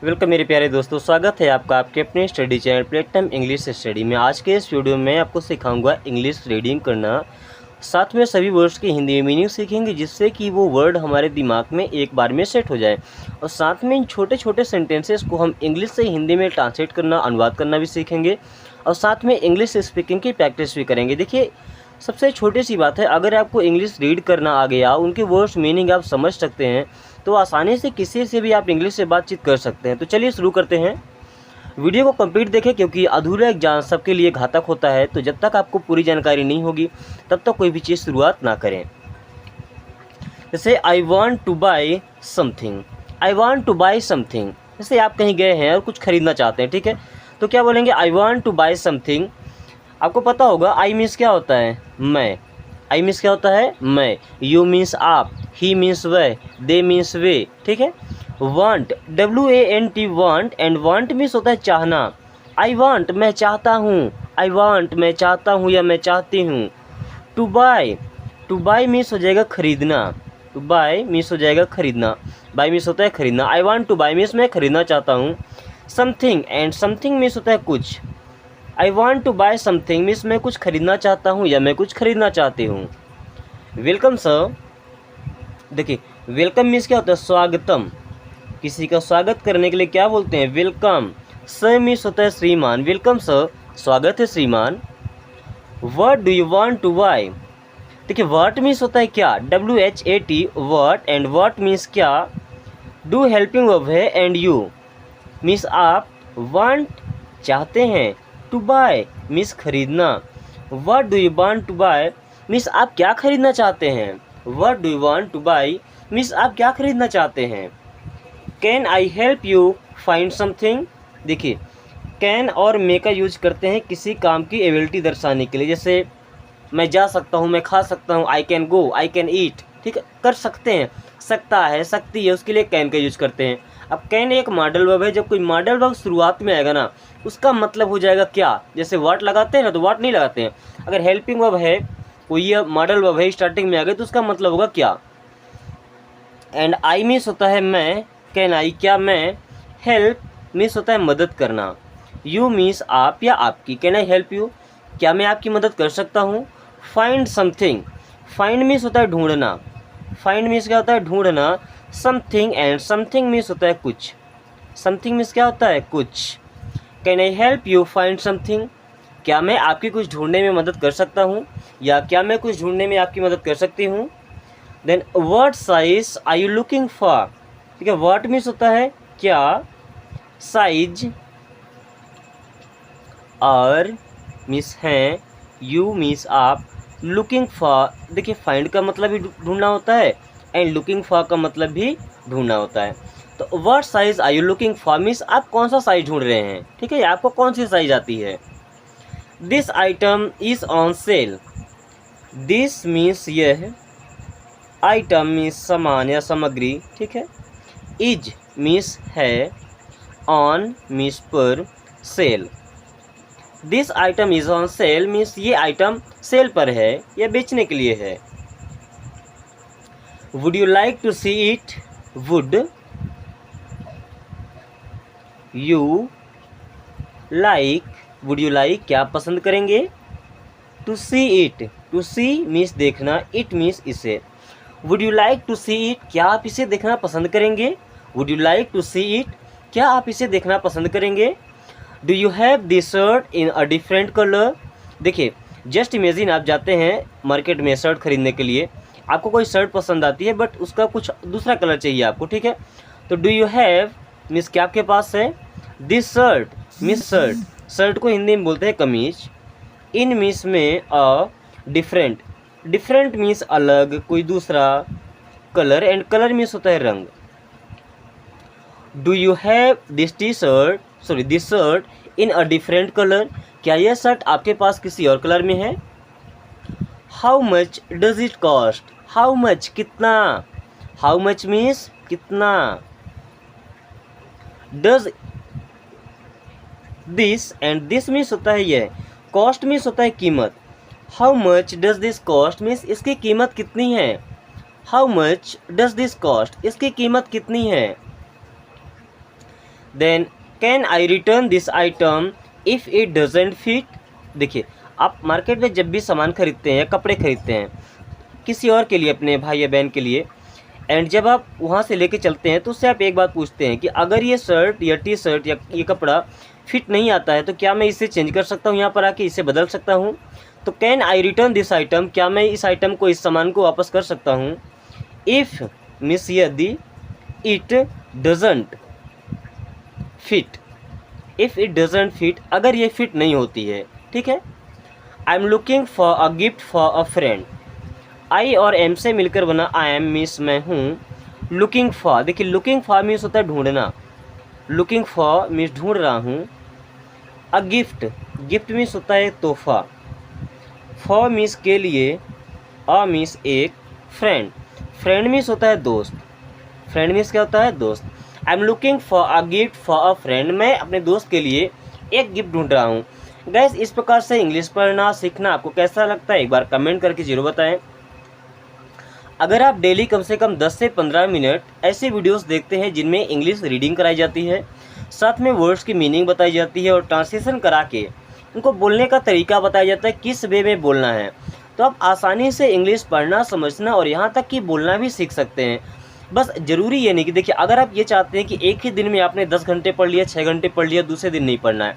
Welcome मेरे प्यारे दोस्तों, स्वागत है आपका आपके अपने study channel platform English study में। आज के इस वीडियो में आपको सिखाऊंगा इंग्लिश रीडिंग करना, साथ में सभी वर्ड्स की हिंदी में मीनिंग सीखेंगे, जिससे कि वो वर्ड हमारे दिमाग में एक बार में सेट हो जाए। और साथ में इन छोटे छोटे सेंटेंसेस को हम इंग्लिश से हिंदी में ट्रांसलेट करना, अनुवाद करना भी सीखेंगे, और साथ में इंग्लिश स्पीकिंग की प्रैक्टिस भी करेंगे। देखिए, सबसे छोटी सी बात है, अगर आपको इंग्लिश रीड करना आ गया, उनके वर्ड्स मीनिंग आप समझ सकते हैं, तो आसानी से किसी से भी आप इंग्लिश से बातचीत कर सकते हैं। तो चलिए शुरू करते हैं। वीडियो को कंप्लीट देखें, क्योंकि अधूरा ज्ञान सबके लिए घातक होता है। तो जब तक आपको पूरी जानकारी नहीं होगी, तब तक कोई भी चीज़ शुरुआत ना करें। जैसे आई want two by something, I want two by something. जैसे आप कहीं गए हैं और कुछ खरीदना चाहते हैं, ठीक है, तो क्या बोलेंगे? आई वॉन्ट टू बाई समथिंग। आपको पता होगा आई मीन्स क्या होता है? मैं। आई मीन्स क्या होता है? मैं। यू मीन्स आप, ही मीन्स वह, दे मीन्स वे, ठीक है। Want, WANT, want, and want means होता है चाहना। आई वांट, मैं चाहता हूँ। आई वांट, मैं चाहता हूँ या मैं चाहती हूँ। To buy, to buy means हो जाएगा खरीदना। टू बाय मीन्स हो जाएगा खरीदना। बाय मीन्स होता है खरीदना। I want to buy means मैं खरीदना चाहता हूँ। समथिंग, एंड समथिंग मीन्स होता है कुछ। I want to buy something means मैं कुछ खरीदना चाहता हूँ या मैं कुछ खरीदना चाहती हूँ। वेलकम सर, देखिए वेलकम मीन्स क्या होता है? स्वागतम। किसी का स्वागत करने के लिए क्या बोलते हैं? वेलकम। सर मीन्स होता है श्रीमान। वेलकम सर, स्वागत है श्रीमान। What do you want to buy? देखिए व्हाट मीन्स होता है क्या? WHAT, what, and what means क्या? डू हेल्पिंग वर्ब है, एंड यू मीन्स आप। वांट चाहते हैं, टू बाय मीन्स खरीदना। What do you want to buy means आप क्या खरीदना चाहते हैं। What do you want to buy means आप क्या खरीदना चाहते हैं। Can I help you find something? देखिए, कैन और मे का यूज करते हैं किसी काम की एबिलिटी दर्शाने के लिए। जैसे मैं जा सकता हूँ, मैं खा सकता हूँ। I can go, I can eat, ठीक है, कर सकते हैं, सकता है, सकती है, उसके लिए कैन का यूज करते हैं। अब कैन एक मॉडल वर्ब है। जब कोई मॉडल वर्ब शुरुआत में आएगा ना, उसका मतलब हो जाएगा क्या? जैसे व्हाट लगाते हैं ना, तो व्हाट नहीं लगाते हैं। अगर हेल्पिंग वर्ब है, कोई ये मॉडल वर्ब है, स्टार्टिंग में आ गए, तो उसका मतलब होगा क्या। एंड आई मीन्स होता है मैं। कैन आई, क्या मैं। हेल्प मीन्स होता है मदद करना। यू मीन्स आप या आपकी। कैन आई हेल्प यू, क्या मैं आपकी मदद कर सकता हूँ। फाइंड समथिंग, फाइंड मीन्स होता है ढूंढना। फाइंड मीन्स क्या होता है? ढूंढना। समथिंग, एंड समथिंग मीन्स होता है कुछ। समथिंग मीन्स क्या होता है? कुछ। Can I help you find something, क्या मैं आपकी कुछ ढूंढने में मदद कर सकता हूँ, या क्या मैं कुछ ढूंढने में आपकी मदद कर सकती हूँ। Then what size are you looking for? ठीक है, व्हाट मीन्स होता है क्या। साइज, और मीन्स हैं, यू मीन्स आप, लुकिंग फॉर, देखिए फाइंड का मतलब भी ढूंढना होता है, एंड लुकिंग फॉर का मतलब भी ढूंढना होता है। तो what size are you looking for means आप कौन सा साइज ढूंढ रहे हैं, ठीक है, आपको कौन सी साइज आती है। This item is on sale, this means यह, आइटम मीन्स सामान या सामग्री, ठीक है, इज मीन्स है, ऑन मीन्स पर, sale. This item is on sale means ये आइटम सेल पर है या बेचने के लिए है। Would you like to see it? Would you like, would you like क्या आप पसंद करेंगे। To see it, to see means देखना, इट मीन्स इसे। Would you like to see it, क्या आप इसे देखना पसंद करेंगे। Would you like to see it, क्या आप इसे देखना पसंद करेंगे। Do you have this shirt in a different colour? देखिए, जस्ट इमेजिन आप जाते हैं मार्केट में शर्ट खरीदने के लिए, आपको कोई शर्ट पसंद आती है, बट उसका कुछ दूसरा कलर चाहिए आपको, ठीक है। तो डू यू हैव मीन्स क्या आपके पास है। This shirt means shirt, shirt को हिंदी में बोलते हैं कमीज। इन मीन्स में अ, डिफरेंट, डिफरेंट मीन्स अलग, कोई दूसरा, कलर, एंड कलर मीन्स होता है रंग। Do you have this T shirt, sorry this shirt in a different colour, क्या यह शर्ट आपके पास किसी और कलर में है। How much does it cost, how much कितना, हाउ मच मीन्स कितना। Does this, and this means होता है यह, कॉस्ट मीन्स होता है कीमत। How much does this cost means इसकी कीमत कितनी है। How much does this cost, इसकी कीमत कितनी है। Then can I return this item if it doesn't fit. देखिए, आप मार्केट में जब भी सामान खरीदते हैं या कपड़े खरीदते हैं किसी और के लिए, अपने भाई या बहन के लिए, एंड जब आप वहाँ से लेके चलते हैं तो उससे आप एक बात पूछते हैं कि अगर ये शर्ट या टी शर्ट या ये कपड़ा फिट नहीं आता है तो क्या मैं इसे चेंज कर सकता हूँ, यहाँ पर आके इसे बदल सकता हूँ। तो can I return this item, क्या मैं इस आइटम को, इस सामान को वापस कर सकता हूँ। इफ़ मीन्स यदि, it doesn't fit, if it doesn't fit, अगर ये फिट नहीं होती है, ठीक है। I am looking for a gift for a friend. I और एम से मिलकर बना आई एम मीन्स मैं हूँ। लुकिंग फॉर, देखिए लुकिंग फॉर मीन्स होता है ढूंढना, लुकिंग फॉर मीन्स ढूंढ रहा हूँ। अ गिफ्ट, गिफ्ट मीन्स होता है तोहफा। फॉर मीन्स के लिए, अ मीन्स एक, फ्रेंड, फ्रेंड मीन्स होता है दोस्त, फ्रेंड मीन्स क्या होता है, दोस्त। आई am looking for a gift for a friend, मैं अपने दोस्त के लिए एक गिफ्ट ढूंढ रहा हूँ। गैस, इस प्रकार से इंग्लिश पढ़ना सीखना आपको कैसा लगता है, एक बार कमेंट करके जरूर बताएं। अगर आप डेली कम से कम 10 से 15 मिनट ऐसे वीडियोस देखते हैं जिनमें इंग्लिश रीडिंग कराई जाती है, साथ में वर्ड्स की मीनिंग बताई जाती है और ट्रांसलेशन करा के उनको बोलने का तरीका बताया जाता है, किस वे में बोलना है, तो आप आसानी से इंग्लिश पढ़ना, समझना और यहाँ तक कि बोलना भी सीख सकते हैं। बस ज़रूरी ये नहीं कि, देखिए अगर आप ये चाहते हैं कि एक ही दिन में आपने 10 घंटे पढ़ लिया, 6 घंटे पढ़ लिया, दूसरे दिन नहीं पढ़ना है,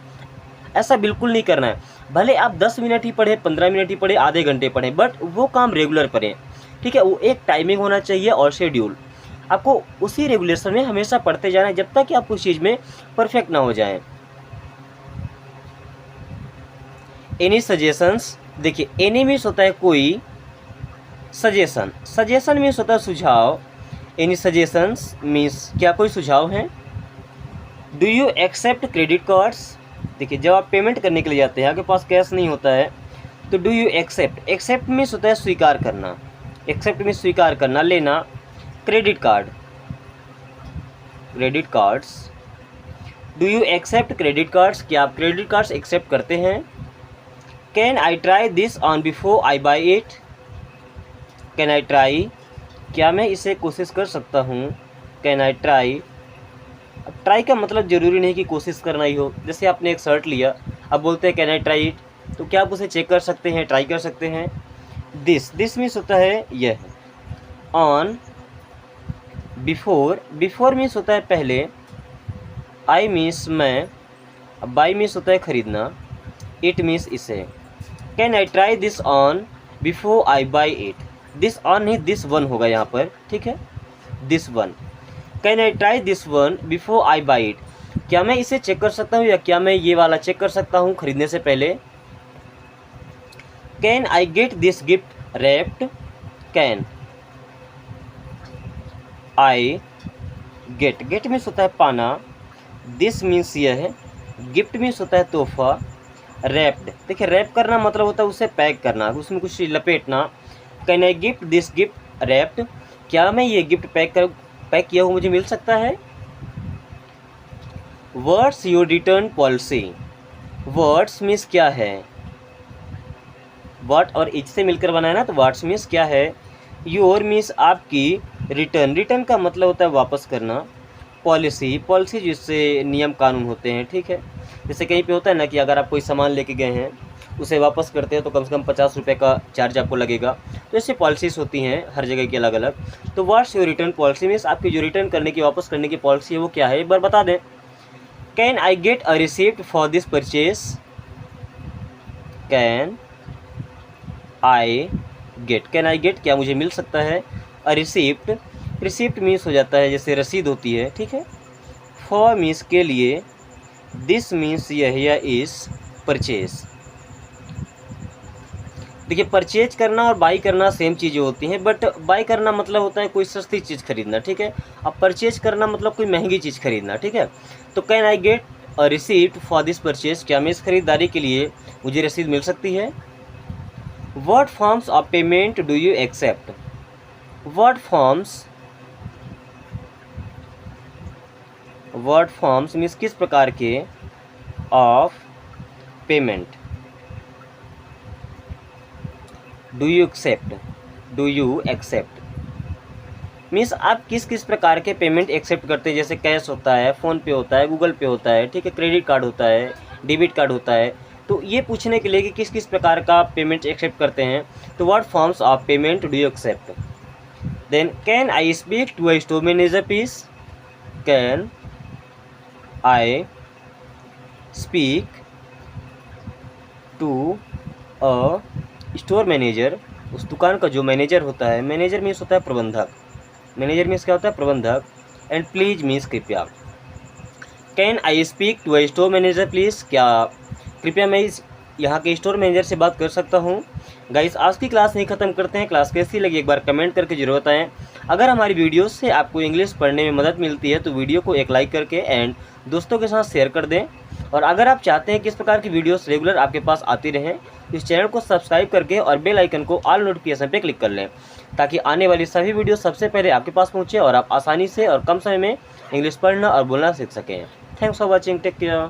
ऐसा बिल्कुल नहीं करना है। भले आप 10 मिनट ही पढ़े, 15 मिनट ही पढ़े, आधे घंटे पढ़ें, बट वो काम रेगुलर पढ़ें, ठीक है। वो एक टाइमिंग होना चाहिए और शेड्यूल, आपको उसी रेगुलेशन में हमेशा पढ़ते जाना है जब तक कि आप उस चीज़ में परफेक्ट ना हो जाएं। एनी सजेशंस, देखिए एनी मीन्स होता है कोई, सजेशन, सजेशन मीन्स होता है सुझाव। एनी सजेशंस मीन्स क्या कोई सुझाव है। Do you accept credit cards, देखिए जब आप पेमेंट करने के लिए जाते हैं, आपके पास कैश नहीं होता है, तो do you accept, accept means होता है स्वीकार करना, एक्सेप्ट मीन्स स्वीकार करना, लेना। Credit card, credit cards, do you accept credit cards, क्या आप क्रेडिट कार्ड्स एक्सेप्ट करते हैं। Can I try this on before I buy it, can I try, क्या मैं इसे कोशिश कर सकता हूँ। कैन आई ट्राई, अब ट्राई का मतलब ज़रूरी नहीं कि कोशिश करना ही हो। जैसे आपने एक शर्ट लिया, अब बोलते हैं कैन आई ट्राई इट, तो क्या आप उसे चेक कर सकते हैं, ट्राई कर सकते हैं। दिस, दिस मीन्स होता है यह। ऑन, बिफोर, बिफोर मीन्स होता है पहले। आई मीन्स मैं, बाई मीन्स होता है खरीदना। इट मीन्स इसे। Can I try this on before I buy it, this on नहीं दिस वन होगा यहाँ पर, ठीक है, this one. Can I try this one before I buy it, क्या मैं इसे चेक कर सकता हूँ या क्या मैं ये वाला चेक कर सकता हूँ खरीदने से पहले। Can I get this gift wrapped, can I get, get means होता है पाना, दिस मीन्स यह है, गिफ्ट मीन्स होता है तोहफा, रैप्ड, देखिए रैप करना मतलब होता है उसे पैक करना, उसमें कुछ लपेटना। Can I gift this gift wrapped, क्या मैं ये गिफ्ट पैक किया हुआ मुझे मिल सकता है। Words your return policy, words means क्या है, व्हाट और इच से मिलकर बनाया ना, तो वर्ड्स मीन्स क्या है। योर मीन्स आपकी, रिटर्न, रिटर्न का मतलब होता है वापस करना। पॉलिसी, पॉलिसी जिससे नियम कानून होते हैं, ठीक है। जैसे कहीं पे होता है ना कि अगर आप कोई सामान लेके गए हैं, उसे वापस करते हैं तो कम से कम 50 रुपये का चार्ज आपको लगेगा, तो ऐसी पॉलिसीज़ होती हैं हर जगह की अलग अलग। तो what's your return policy means आपकी जो रिटर्न करने की, वापस करने की पॉलिसी है वो क्या है, एक बार बता दें। Can I get a receipt for this purchase, can I gate, can I gate, क्या मुझे मिल सकता है। अ रिसिप्ट, रिसिप्ट मीन्स हो जाता है जैसे रसीद होती है, ठीक है। फॉर मीन्स के लिए, दिस मीन्स यह या इस, परचेज, देखिए परचेज करना और बाई करना सेम चीज़ें होती हैं, बट बाई करना मतलब होता है कोई सस्ती चीज़ खरीदना, ठीक है। अब परचेज करना मतलब कोई महंगी चीज़ खरीदना, ठीक है। तो can I get a receipt for this purchase, क्या मैं इस खरीदारी के लिए मुझे रसीद मिल सकती है। What forms of payment do you accept, what forms, what forms means किस प्रकार के, of payment, do you accept, do you accept means आप किस किस प्रकार के पेमेंट एक्सेप्ट करते हैं, जैसे कैश होता है, फ़ोन पे होता है, गूगल पे होता है, ठीक है, क्रेडिट कार्ड होता है, डेबिट कार्ड होता है। तो ये पूछने के लिए कि किस किस प्रकार का पेमेंट एक्सेप्ट करते हैं, तो what forms of payment do you accept. Then can I speak to a store manager please, can I speak to a store manager, उस दुकान का जो मैनेजर होता है, मैनेजर मीन्स होता है प्रबंधक, मैनेजर मीन्स क्या होता है, प्रबंधक, एंड प्लीज मीन्स कृपया। Can I speak to a store manager please, क्या कृपया मैं इस यहाँ के स्टोर मैनेजर से बात कर सकता हूँ। गाइस आज की क्लास नहीं ख़त्म करते हैं, क्लास कैसी लगी एक बार कमेंट करके जरूर बताएं। अगर हमारी वीडियो से आपको इंग्लिश पढ़ने में मदद मिलती है तो वीडियो को एक लाइक करके एंड दोस्तों के साथ शेयर कर दें। और अगर आप चाहते हैं कि इस प्रकार की वीडियोस रेगुलर आपके पास आती रहें तो इस चैनल को सब्सक्राइब करके और बेल आइकन को ऑल नोटिफिकेशन पे क्लिक कर लें, ताकि आने वाली सभी वीडियो सबसे पहले आपके पास पहुँचे और आप आसानी से और कम समय में इंग्लिश पढ़ना और बोलना सीख सकें। Thanks for watching, take care.